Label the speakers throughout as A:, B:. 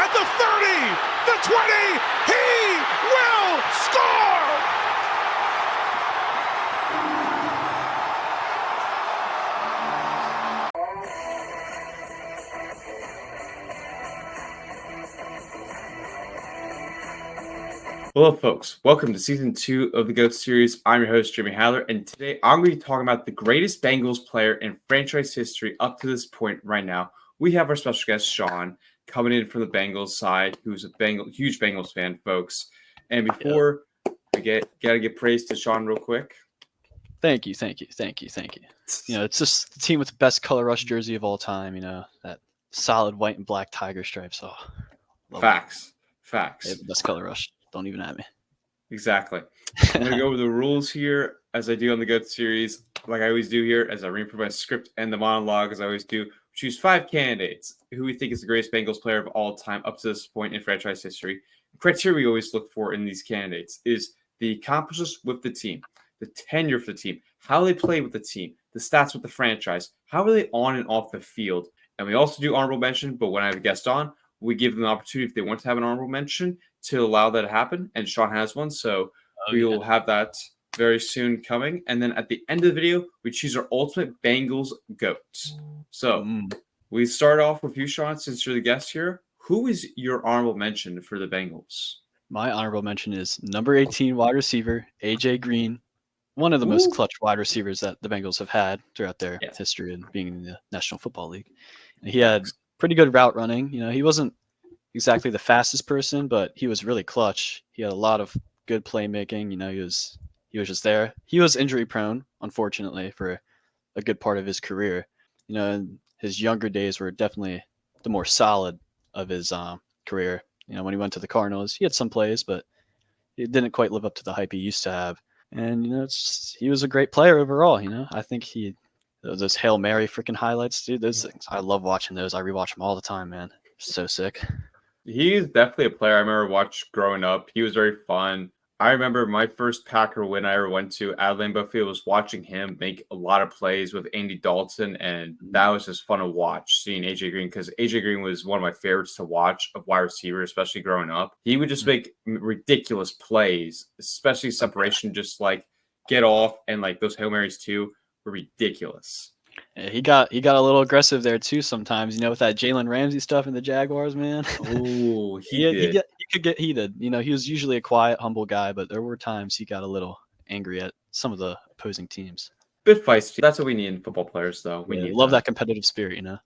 A: at the 30, the 20, he will score!
B: Hello, folks. Welcome to Season 2 of the GOAT Series. I'm your host, Jeremy Hadler, and today I'm going to be talking about the greatest Bengals player in franchise history up to this point right now. We have our special guest, Sean, coming in from the Bengals side, who's a huge Bengals fan, folks. And before we gotta give praise to Sean real quick.
C: Thank you. You know, it's just the team with the best color rush jersey of all time, you know, that solid white and black tiger stripes. Oh,
B: Facts.
C: They have the best color rush. Don't even at me.
B: Exactly. I'm going to go over the rules here as I do on the GOAT Series, like I always do here, as I read from my script and the monologue, as I always do. Choose 5 candidates who we think is the greatest Bengals player of all time up to this point in franchise history. The criteria we always look for in these candidates is the accomplishments with the team, the tenure for the team, how they play with the team, the stats with the franchise, how are they on and off the field. And we also do honorable mention, but when I have a guest on, we give them the opportunity if they want to have an honorable mention to allow that to happen. And Sean has one, so we will have that very soon coming. And then at the end of the video, we choose our ultimate Bengals GOATs. So we start off with you, Sean, since you're the guest here. Who is your honorable mention for the Bengals?
C: My honorable mention is number 18 wide receiver, AJ Green, one of the most clutch wide receivers that the Bengals have had throughout their history and being in the National Football League. And he had pretty good route running. You know, he wasn't exactly the fastest person, but he was really clutch. He had a lot of good playmaking. You know, he was just there. He was injury prone, unfortunately, for a good part of his career. You know, and his younger days were definitely the more solid of his career. You know, when he went to the Cardinals, he had some plays, but he didn't quite live up to the hype he used to have. And, you know, he was a great player overall. You know, I think those Hail Mary freaking highlights, dude, those things, I love watching those. I rewatch them all the time, man. So sick.
B: He's definitely a player I remember watching growing up. He was very fun. I remember my first Packer win I ever went to at Lambeau Field was watching him make a lot of plays with Andy Dalton, and that was just fun to watch, seeing AJ Green, because AJ Green was one of my favorites to watch of wide receiver, especially growing up. He would just make ridiculous plays, especially separation, just like get off, and like those Hail Marys too were ridiculous.
C: Yeah, he got a little aggressive there too sometimes, you know, with that Jalen Ramsey stuff in the Jaguars, man.
B: Oh, he
C: could get heated. You know, he was usually a quiet, humble guy, but there were times he got a little angry at some of the opposing teams.
B: Bit feisty. That's what we need in football players, though. We need
C: love that competitive spirit, you know.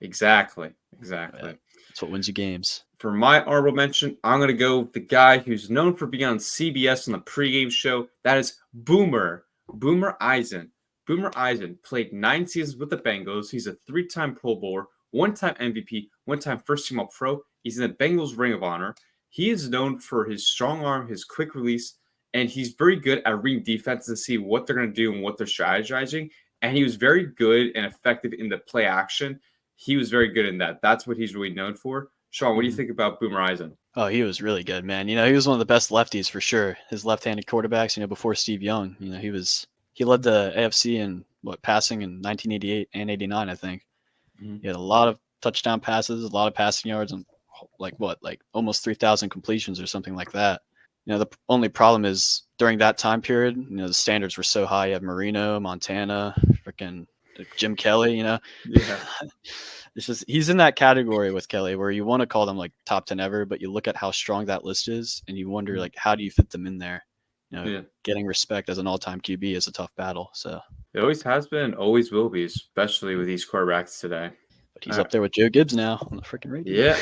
B: Exactly.
C: Yeah, that's what wins you games.
B: For my honorable mention, I'm going to go with the guy who's known for being on CBS on the pregame show. That is Boomer Esiason. Boomer Esiason played 9 seasons with the Bengals. He's a 3-time Pro Bowler, 1-time MVP, 1-time first-team All-Pro. He's in the Bengals Ring of Honor. He is known for his strong arm, his quick release, and he's very good at reading defenses to see what they're going to do and what they're strategizing. And he was very good and effective in the play action. He was very good in that. That's what he's really known for. Sean, what do you think about Boomer Esiason?
C: Oh, he was really good, man. You know, he was one of the best lefties for sure. His left-handed quarterbacks, you know, before Steve Young, you know, he led the AFC in passing in 1988 and 89, I think. He had a lot of touchdown passes, a lot of passing yards, and almost 3,000 completions or something like that. You know, the only problem is during that time period, you know, the standards were so high. You have Marino, Montana, freaking Jim Kelly, you know.
B: Yeah.
C: It's just he's in that category with Kelly where you want to call them like top 10 ever, but you look at how strong that list is and you wonder like how do you fit them in there? You know, getting respect as an all-time QB is a tough battle. So
B: it always has been and always will be, especially with these quarterbacks today.
C: But he's up there with Joe Gibbs now on the freaking radio.
B: Yeah,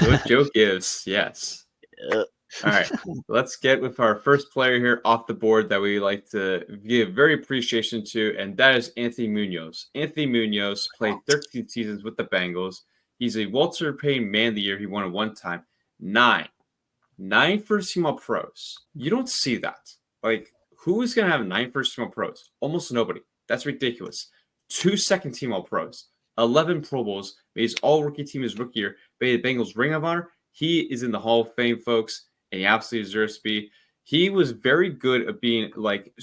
B: with Joe Gibbs, yes.
C: Yeah.
B: All right, let's get with our first player here off the board that we like to give very appreciation to, and that is Anthony Munoz. Anthony Munoz played 13 seasons with the Bengals. He's a Walter Payton Man of the Year. He won it one time. 9 first-team All-Pros. You don't see that. Like, who is going to have 9 first-team All-Pros? Almost nobody. That's ridiculous. 2 second-team All-Pros. 11 Pro Bowls. Made his all-rookie team his rookie year. Made the Bengals Ring of Honor. He is in the Hall of Fame, folks. And he absolutely deserves to be. He was very good at being like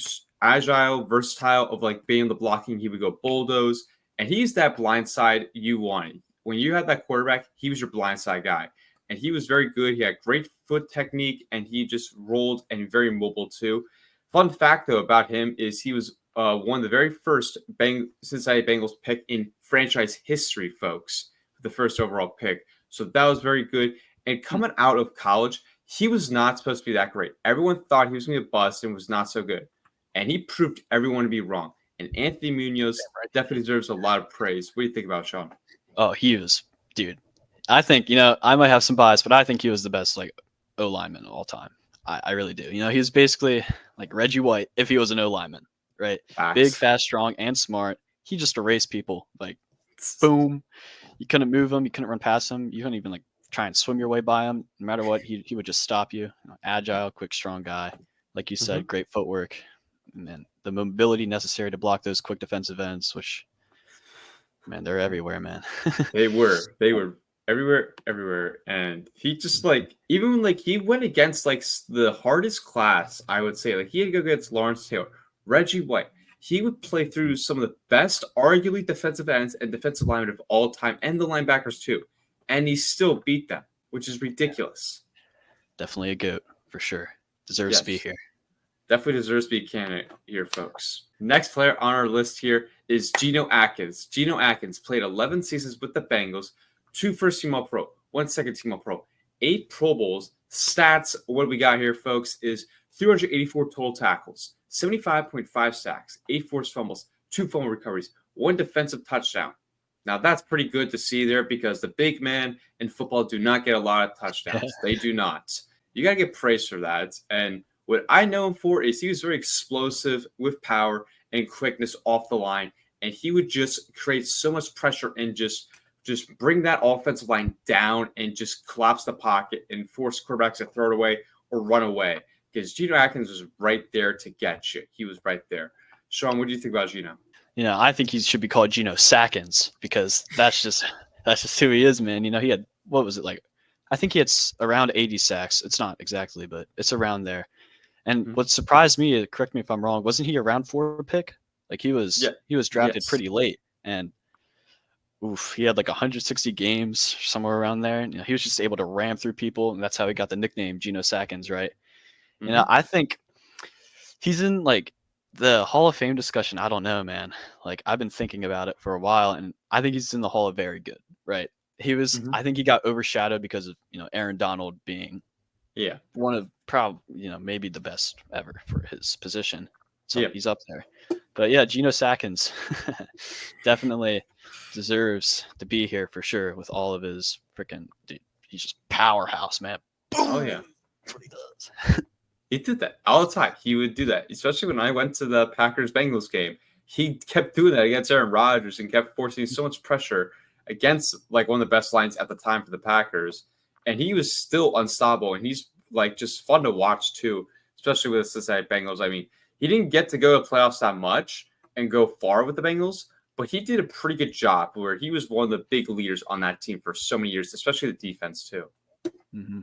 B: agile, versatile, of like being the blocking. He would go bulldoze, and he's that blind side you wanted. When you had that quarterback, he was your blind side guy. and he was very good. He had great foot technique, and he just rolled and very mobile too. Fun fact, though, about him is he was one of the very first Cincinnati Bengals pick in franchise history, folks, the first overall pick. So that was very good. And coming out of college, he was not supposed to be that great. Everyone thought he was going to be a bust and was not so good. And he proved everyone to be wrong. And Anthony Munoz definitely deserves a lot of praise. What do you think about Sean?
C: Oh, he was, dude. I think, I might have some bias, but I think he was the best, O lineman of all time. I really do. He was basically like Reggie White if he was an O lineman, right?
B: Facts.
C: Big, fast, strong, and smart. He just erased people. Boom. You couldn't move him. You couldn't run past him. You couldn't even try and swim your way by him. No matter what, he would just stop you. Agile, quick, strong guy. Like you said, great footwork. And then the mobility necessary to block those quick defensive ends, which, man, they're everywhere, man.
B: They were everywhere. And he just even when he went against the hardest class, I would say, he had to go against Lawrence Taylor, Reggie White. He would play through some of the best, arguably, defensive ends and defensive linemen of all time, and the linebackers too. And he still beat them, which is ridiculous.
C: Definitely a GOAT, for sure. Deserves to be here.
B: Definitely deserves to be a candidate here, folks. Next player on our list here is Geno Atkins. Geno Atkins played 11 seasons with the Bengals, 2 first-team All-Pro, 1 second-team All-Pro, 8 Pro Bowls. Stats, what we got here, folks, is 384 total tackles, 75.5 sacks, 8 forced fumbles, 2 fumble recoveries, 1 defensive touchdown. Now, that's pretty good to see there because the big man in football do not get a lot of touchdowns. They do not. You got to get praise for that. And what I know him for is he was very explosive with power and quickness off the line. And he would just create so much pressure and just bring that offensive line down and just collapse the pocket and force quarterbacks to throw it away or run away. Because Geno Atkins was right there to get you. He was right there. Sean, what do you think about Geno?
C: I think he should be called Geno Sackins because that's just who he is, man. He had, what was it like? I think he had around 80 sacks. It's not exactly, but it's around there. And what surprised me, correct me if I'm wrong, wasn't he a round 4 pick? He was drafted pretty late, and he had 160 games somewhere around there. And, he was just able to ram through people, and that's how he got the nickname Geno Sackins, right? I think he's in the Hall of Fame discussion. I don't know, man. I've been thinking about it for a while, and I think he's in the Hall of Very Good, right? He was. I think he got overshadowed because of Aaron Donald being one of maybe the best ever for his position. So he's up there. But yeah, Geno Sackins definitely deserves to be here for sure with all of his freaking dude. He's just powerhouse, man. Boom.
B: Oh yeah.
C: That's what he does.
B: He did that all the time. He would do that, especially when I went to the Packers-Bengals game. He kept doing that against Aaron Rodgers and kept forcing so much pressure against one of the best lines at the time for the Packers. And he was still unstoppable, and he's just fun to watch too, especially with the Cincinnati Bengals. I mean, he didn't get to go to playoffs that much and go far with the Bengals, but he did a pretty good job where he was one of the big leaders on that team for so many years, especially the defense too.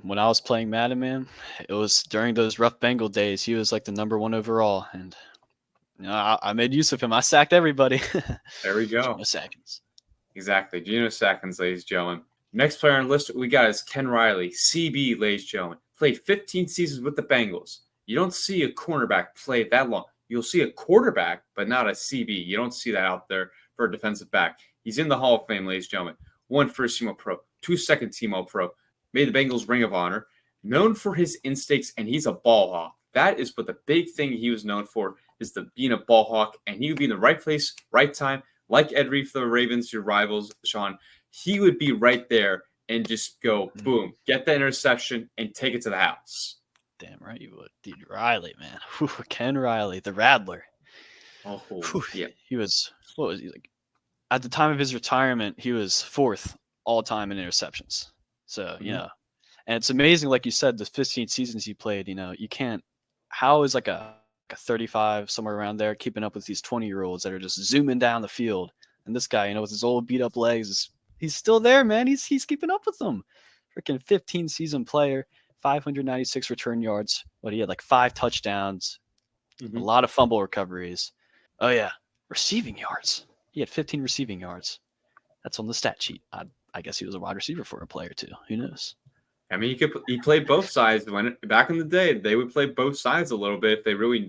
C: When I was playing Madden, man, it was during those rough Bengal days. He was the number 1 overall, and I made use of him. I sacked everybody.
B: There we go.
C: Geno Sackins.
B: Exactly. Geno Sackins, ladies and gentlemen. Next player on the list we got is Ken Riley, CB, ladies and gentlemen. Played 15 seasons with the Bengals. You don't see a cornerback play that long. You'll see a quarterback, but not a CB. You don't see that out there for a defensive back. He's in the Hall of Fame, ladies and gentlemen. 1 first-team All-Pro, 2 second-team All-Pro. Made the Bengals Ring of Honor. Known for his instincts, and he's a ball hawk. That is what the big thing he was known for, is being a ball hawk, and he would be in the right place, right time, like Ed Reed for the Ravens, your rivals, Sean. He would be right there and just go, boom, get the interception and take it to the house.
C: Damn right you would. Dude, Riley, man. Whew, Ken Riley, the Radler.
B: Oh,
C: yeah. He was, what was he at the time of his retirement, he was 4th all-time in interceptions. So, and it's amazing, like you said, the 15 seasons he played, you can't, how is a 35, somewhere around there, keeping up with these 20-year-olds that are just zooming down the field? And this guy, with his old beat-up legs, he's still there, man. He's keeping up with them. Freaking 15-season player, 596 return yards. He had 5 touchdowns, a lot of fumble recoveries. Oh, yeah, receiving yards. He had 15 receiving yards. That's on the stat sheet. I guess he was a wide receiver for a player too. Who knows?
B: I mean, he played both sides. When back in the day, they would play both sides a little bit if they really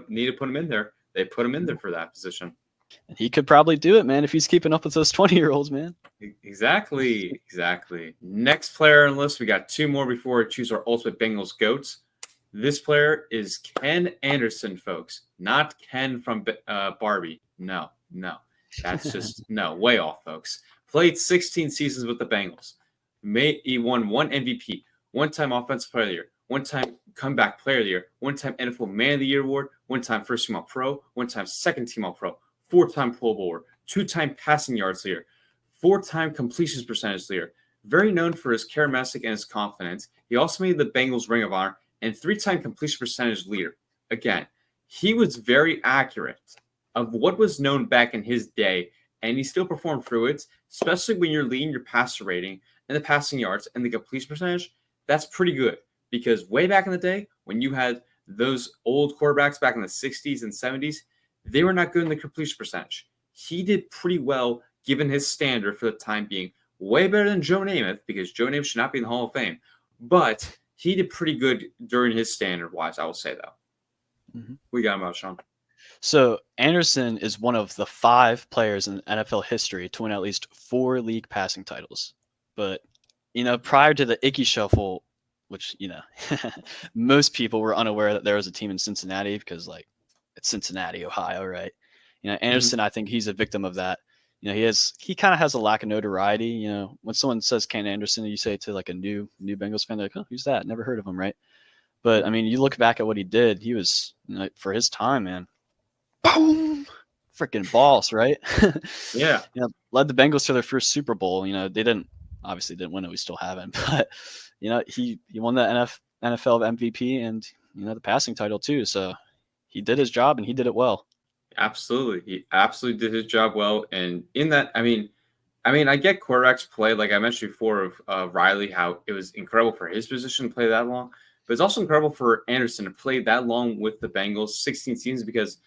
B: need to put him in there. They put him in there for that position.
C: And he could probably do it, man, if he's keeping up with those 20-year-olds, man.
B: Exactly. Next player on the list, we got 2 more before we choose our ultimate Bengals GOATs. This player is Ken Anderson, folks. Not Ken from Barbie. No. That's just, no, way off, folks. Played 16 seasons with the Bengals. He won 1 MVP, 1-time Offensive Player of the Year, 1-time Comeback Player of the Year, 1-time NFL Man of the Year award, 1-time First Team All-Pro, 1-time Second Team All-Pro, 4-time Pro Bowler, 2-time Passing Yards leader, 4-time Completions Percentage leader. Very known for his charismatic and his confidence. He also made the Bengals Ring of Honor and 3-time Completion Percentage leader. Again, he was very accurate of what was known back in his day, and he still performed through it, especially when you're leading your passer rating and the passing yards and the completion percentage. That's pretty good because way back in the day, when you had those old quarterbacks back in the 60s and 70s, they were not good in the completion percentage. He did pretty well given his standard for the time being. Way better than Joe Namath, because Joe Namath should not be in the Hall of Fame. But he did pretty good during his standard-wise, I will say, though.
C: Mm-hmm.
B: We got him out, Sean.
C: So Anderson is one of the 5 players in NFL history to win at least 4 league passing titles. But, prior to the Icky Shuffle, which, most people were unaware that there was a team in Cincinnati because, it's Cincinnati, Ohio, right? Anderson, I think he's a victim of that. He kind of has a lack of notoriety. When someone says Ken Anderson, you say it to a new Bengals fan, they're like, oh, who's that? Never heard of him, right? But, I mean, you look back at what he did, he was, for his time, man, boom, freaking boss, right?
B: Yeah.
C: Led the Bengals to their first Super Bowl. They obviously didn't win it. We still haven't, but he won the NFL MVP and the passing title too. So he did his job and he did it well.
B: Absolutely, he absolutely did his job well. And in that, I mean, I get quarterbacks play, like I mentioned before of Riley, how it was incredible for his position to play that long, but it's also incredible for Anderson to play that long with the Bengals, 16 seasons, because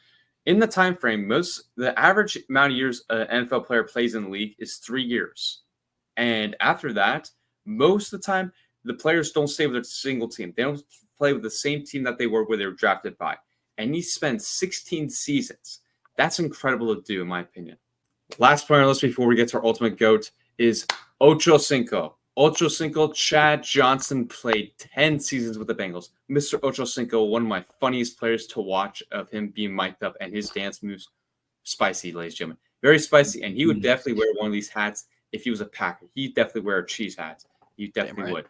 B: in the time frame, the average amount of years an NFL player plays in the league is 3 years. And after that, most of the time, the players don't stay with a single team. They don't play with the same team that they were where they were drafted by. And he spent 16 seasons. That's incredible to do, in my opinion. Last player on the list before we get to our ultimate GOAT is Ocho Cinco. Ocho Cinco, Chad Johnson played 10 seasons with the Bengals. Mr. Ocho Cinco, one of my funniest players to watch of him being mic'd up and his dance moves. Spicy, ladies and gentlemen. Very spicy. And he would definitely wear one of these hats if he was a Packer. He'd definitely wear a cheese hat. He definitely would.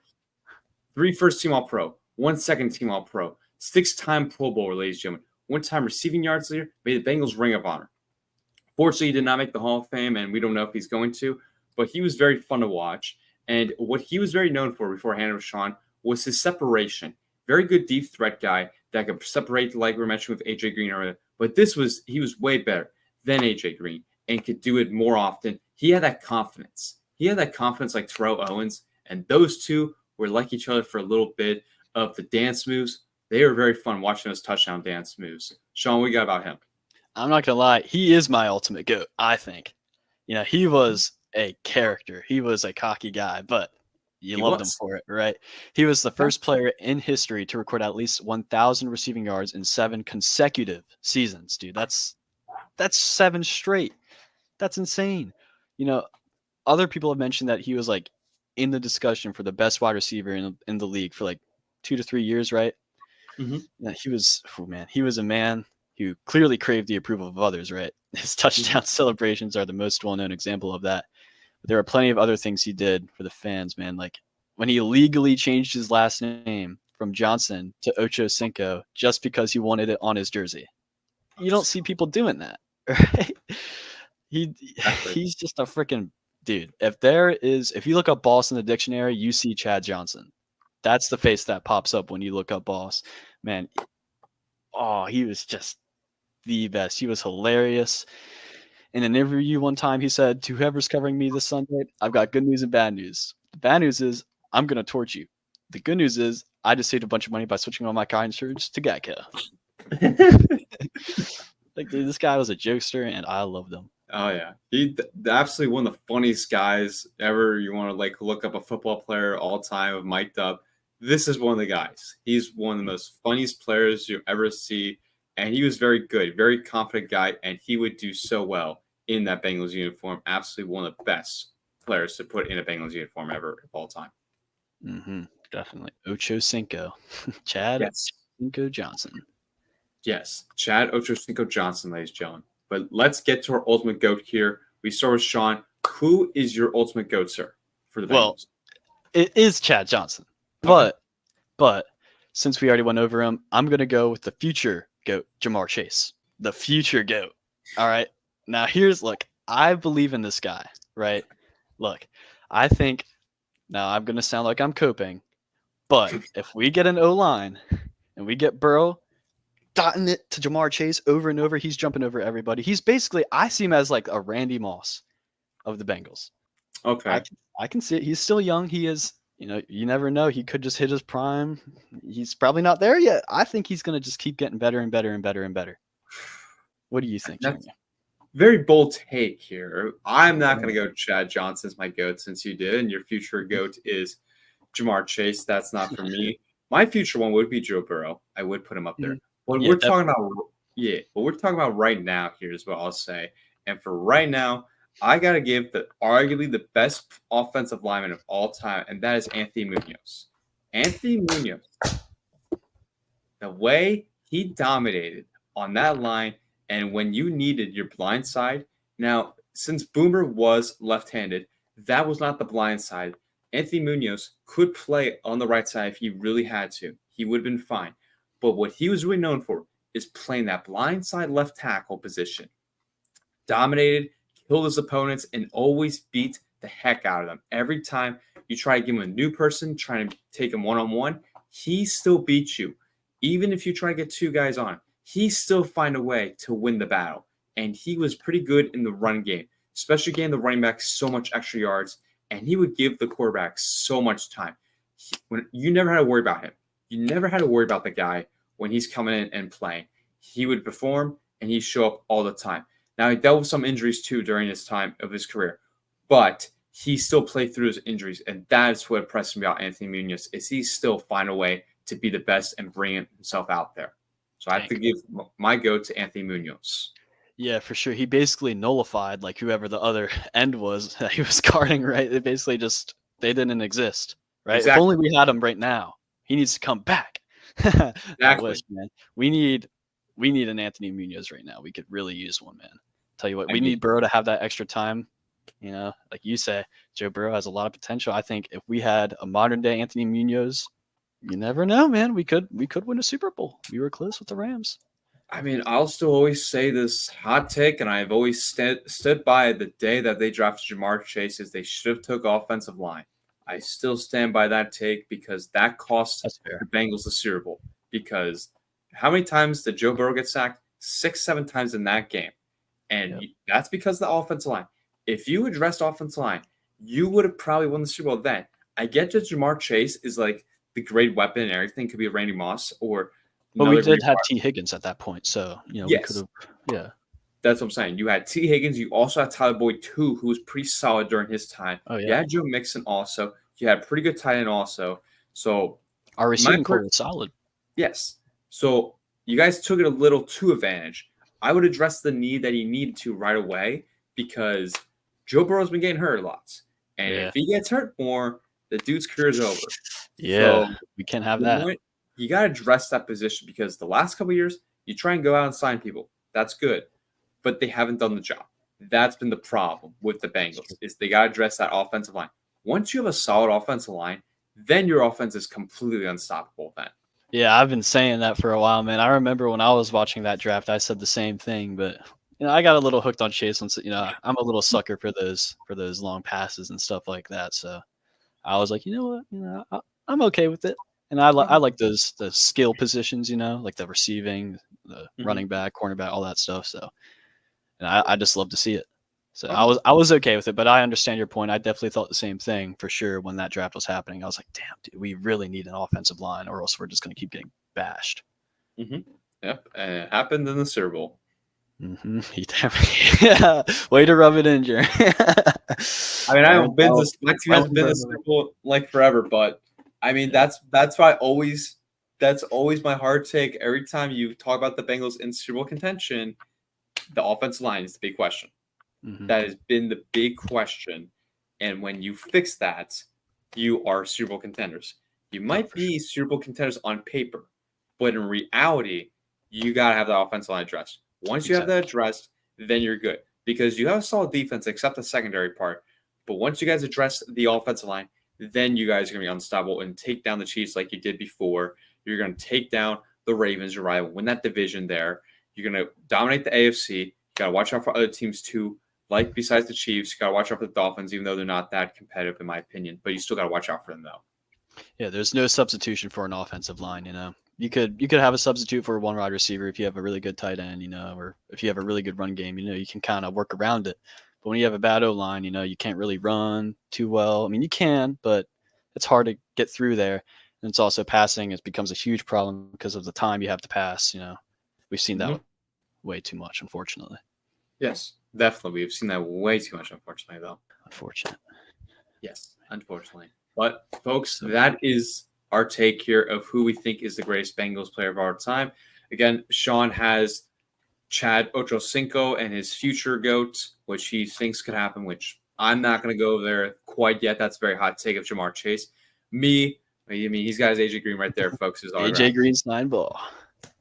B: 3 first-team All-Pro, 1 second-team All-Pro, 6-time Pro Bowler, ladies and gentlemen. 1-time receiving yards leader, made the Bengals Ring of Honor. Fortunately, he did not make the Hall of Fame, and we don't know if he's going to, but he was very fun to watch. And what he was very known for before handing with Sean was his separation. Very good deep threat guy that could separate, like we were mentioning with A.J. Green earlier. But he was way better than A.J. Green and could do it more often. He had that confidence. Like Terrell Owens, and those two were like each other for a little bit of the dance moves. They were very fun watching those touchdown dance moves. Sean, what you got about him?
C: I'm not going to lie. He is my ultimate GOAT, I think. He was a character. He was a cocky guy, but you loved him for it, right? He was the first player in history to record at least 1,000 receiving yards in 7 consecutive seasons, dude. That's 7 straight. That's insane. Other people have mentioned that he was in the discussion for the best wide receiver in the league for 2 to 3 years, right? Mm-hmm. He was a man who clearly craved the approval of others, right? His touchdown celebrations are the most well-known example of that. But there are plenty of other things he did for the fans, man. Like when he legally changed his last name from Johnson to Ocho Cinco just because he wanted it on his jersey. You don't see people doing that, right? He's just a freaking dude. If you look up boss in the dictionary, you see Chad Johnson. That's the face that pops up when you look up boss. Man, he was just the best. He was hilarious. In an interview one time, he said, to whoever's covering me this Sunday, I've got good news and bad news. The bad news is I'm going to torch you. The good news is I just saved a bunch of money by switching all my car insurance to Geico. Dude, this guy was a jokester, and I loved him.
B: Oh yeah, he absolutely one of the funniest guys ever. You want to look up a football player all time of mic'd up. This is one of the guys. He's one of the most funniest players you ever see, and he was very good, very confident guy, and he would do so well in that Bengals uniform. Absolutely one of the best players to put in a Bengals uniform ever of all time.
C: Mm-hmm, definitely. Ocho Cinco, Chad Cinco Johnson.
B: Yes, Chad Ochocinco Johnson, ladies and gentlemen. But let's get to our ultimate GOAT here. We start with Sean. Who is your ultimate GOAT, sir, for the Bengals?
C: Well, it is Chad Johnson. But since we already went over him, I'm going to go with the future GOAT, Jamar Chase. The future GOAT. All right. Now, look, I believe in this guy, right? Look, I think, now I'm going to sound like I'm coping, but if we get an O-line and we get Burrow dotting it to Jamar Chase over and over, he's jumping over everybody. He's basically, I see him as like a Randy Moss of the Bengals.
B: Okay.
C: I can see it. He's still young. He is, you never know. He could just hit his prime. He's probably not there yet. I think he's going to just keep getting better and better and better and better. What do you think, Jeremy?
B: Very bold take here. I'm not going to go Chad Johnson as my GOAT since you did, and your future GOAT is Jamar Chase. That's not for me. My future one would be Joe Burrow. I would put him up there. What we're talking about right now here is what I'll say. And for right now, I got to give arguably the best offensive lineman of all time, and that is Anthony Munoz. Anthony Munoz, the way he dominated on that line, and when you needed your blind side, now, since Boomer was left-handed, that was not the blind side. Anthony Munoz could play on the right side if he really had to. He would have been fine. But what he was really known for is playing that blind side left tackle position. Dominated, killed his opponents, and always beat the heck out of them. Every time you try to give him a new person, trying to take him one-on-one, he still beats you. Even if you try to get two guys on, he still find a way to win the battle. And he was pretty good in the run game, especially getting the running back so much extra yards, and he would give the quarterback so much time. You never had to worry about him. You never had to worry about the guy when he's coming in and playing. He would perform, and he'd show up all the time. Now, he dealt with some injuries, too, during his time of his career. But he still played through his injuries, and that's what impressed me about Anthony Munoz, is he still find a way to be the best and bring himself out there. So I have to give my GOAT to Anthony Munoz.
C: Yeah, for sure. He basically nullified like whoever the other end was that he was guarding, right? They basically they didn't exist, right? Exactly. If only we had him right now. He needs to come back.
B: Exactly.
C: Man. We need an Anthony Munoz right now. We could really use one, man. Tell you what, we need Burrow to have that extra time. Like you say, Joe Burrow has a lot of potential. I think if we had a modern day Anthony Munoz, you never know, man. We could win a Super Bowl. We were close with the Rams.
B: I mean, I'll still always say this hot take, and I've always stood by the day that they drafted Jamar Chase is they should have took offensive line. I still stand by that take because that cost the Bengals the Super Bowl. Because how many times did Joe Burrow get sacked? 6-7 times in that game. And that's because of the offensive line. If you addressed offensive line, you would have probably won the Super Bowl then. I get that Jamar Chase is like the great weapon and everything. Could be a Randy Moss or
C: but we did have T. Higgins at that point, so we could have. Yeah,
B: that's what I'm saying. You had T. Higgins. You also had Tyler Boyd too, who was pretty solid during his time.
C: Oh yeah.
B: You had Joe Mixon also. You had a pretty good tight end also. So
C: our receiving core was solid.
B: Yes. So you guys took it a little too advantage. I would address the need that he needed to right away because Joe Burrow's been getting hurt a lot, and if he gets hurt more, the dude's career is over.
C: Yeah, so we can't have that.
B: You got to address that position because the last couple of years, you try and go out and sign people. That's good. But they haven't done the job. That's been the problem with the Bengals is they got to address that offensive line. Once you have a solid offensive line, then your offense is completely unstoppable then.
C: Yeah, I've been saying that for a while, man. I remember when I was watching that draft, I said the same thing, but I got a little hooked on Chase. I'm a little sucker for those long passes and stuff like that. So I was like, you know what, I'm okay with it. And I like the skill positions, like the receiving, the running back, cornerback, all that stuff. So, and I just love to see it. So I was okay with it, but I understand your point. I definitely thought the same thing for sure when that draft was happening. I was like, damn, dude, we really need an offensive line, or else we're just going to keep getting bashed.
B: Mm-hmm. Yep, and it happened in the Super Bowl.
C: Mm-hmm. He definitely, yeah. Way to rub it in, Jeremy.
B: I mean, I haven't been to my team hasn't been to Super Bowl like forever, but I mean that's why that's always my hard take. Every time you talk about the Bengals in Super Bowl contention, the offensive line is the big question.
C: Mm-hmm.
B: That has been the big question, and when you fix that, you are Super Bowl contenders. You might be Super Bowl contenders on paper, but in reality, you gotta have the offensive line addressed. Once you have that addressed, then you're good because you have a solid defense, except the secondary part. But once you guys address the offensive line, then you guys are going to be unstoppable and take down the Chiefs like you did before. You're going to take down the Ravens, your rival, win that division there. You're going to dominate the AFC. You got to watch out for other teams too, like besides the Chiefs. You got to watch out for the Dolphins, even though they're not that competitive in my opinion. But you still got to watch out for them though.
C: Yeah, there's no substitution for an offensive line. You could have a substitute for one wide receiver if you have a really good tight end, or if you have a really good run game, you can kind of work around it. But when you have a bad O-line, you can't really run too well. I mean, you can, but it's hard to get through there. And it's also passing. It becomes a huge problem because of the time you have to pass. We've seen that way too much, unfortunately.
B: Yes, definitely. We've seen that way too much, unfortunately, though.
C: Unfortunate.
B: Yes, unfortunately. But, folks, that is our take here of who we think is the greatest Bengals player of our time. Again, Sean has Chad Ochocinco and his future GOAT, which he thinks could happen, which I'm not going to go there quite yet. That's a very hot take of Jamar Chase. Me, I mean, he's got his AJ Green right there, folks. His
C: AJ Green's 9 ball.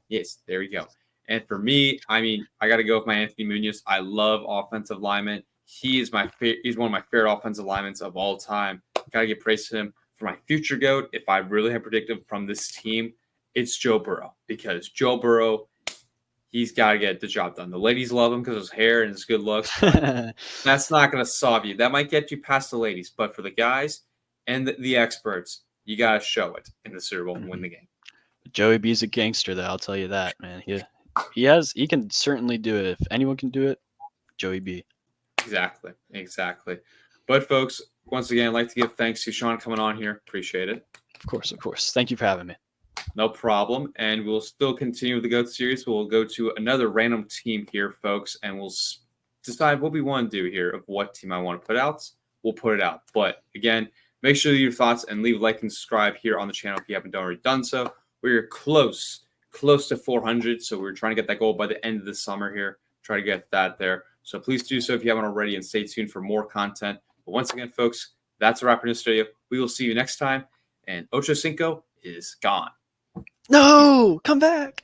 B: Yes, there we go. And for me, I mean, I got to go with my Anthony Munoz. I love offensive linemen. He's one of my favorite offensive linemen of all time. Got to give praise to him. For my future GOAT, if I really have predicted from this team, it's Joe Burrow, because Joe Burrow, he's got to get the job done. The ladies love him because of his hair and his good looks. That's not going to solve you. That might get you past the ladies, but for the guys and the experts, you got to show it in the Super Bowl and win the game.
C: Joey B's a gangster, though. I'll tell you that, man. He can certainly do it. If anyone can do it, Joey B.
B: Exactly. But folks, once again, I'd like to give thanks to Sean coming on here. Appreciate it.
C: Of course. Thank you for having me.
B: No problem. And we'll still continue with the GOAT series. We'll go to another random team here, folks, and we'll decide what we want to do here of what team I want to put out. We'll put it out. But again, make sure to leave your thoughts and leave a like and subscribe here on the channel if you haven't already done so. We're close to 400, so we're trying to get that goal by the end of the summer here. Try to get that there. So please do so if you haven't already, and stay tuned for more content. But once again, folks, that's a wrap in this video. We will see you next time, and Ochocinco is gone.
C: No, come back.